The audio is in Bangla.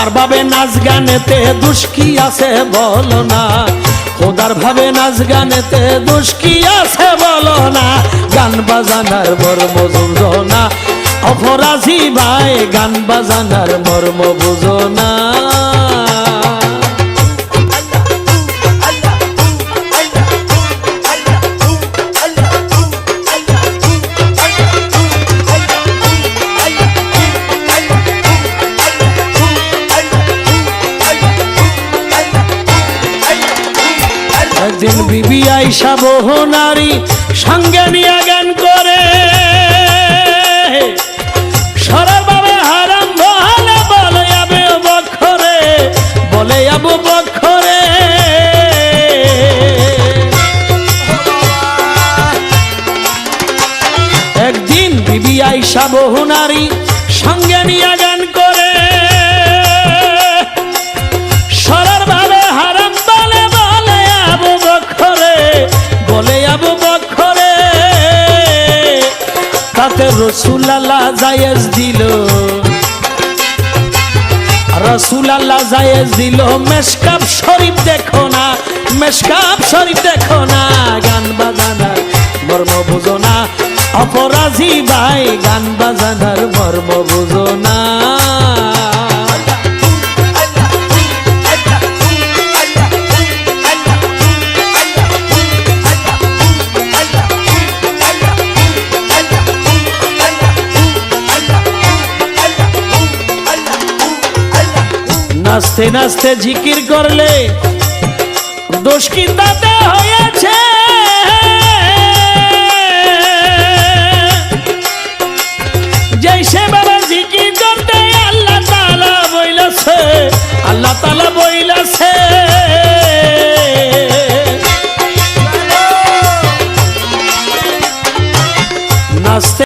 খোদার ভাবে নাচ গানেতে দোষ কি আছে বলো না, খোদার ভাবে নাচ গানেতে দোষ কি আছে বলো না, গান বাজানার মর্ম বুঝো না অপরাধী ভাই, গান বাজানার মর্ম বুঝো না। একদিন বিবি আইসা বহু নারী সঙ্গে নিয়ে গান করে, সরার বাবে হারাম বলে বলে আবু বকরে, বলে আবু বকরে। একদিন বিবি আইসা বহু নারী সঙ্গে নিয়ে গান করে, সরার ভাবে হারাম বলে বলে আবু বকরে, বলে আবু বকরে। তাতে রসুল আল্লাহ জায়েজ দিল, রসুল আল্লাহ জায়েজ দিল, মেশকাব শরীফ দেখো না, মেশকাব শরীফ দেখো না, গান বাজানার মর্ম বুঝো না অপরাধী ভাই, গান বাজানার মর্ম বুঝো না। নাচতে নাচতে জিকির করলে দোষ কি তাতে হয়েছে, যেই সে বাবা জিকির করতে আল্লাহ তাআলা বইলাছে, আল্লাহ তাআলা বইলাছে নাচতে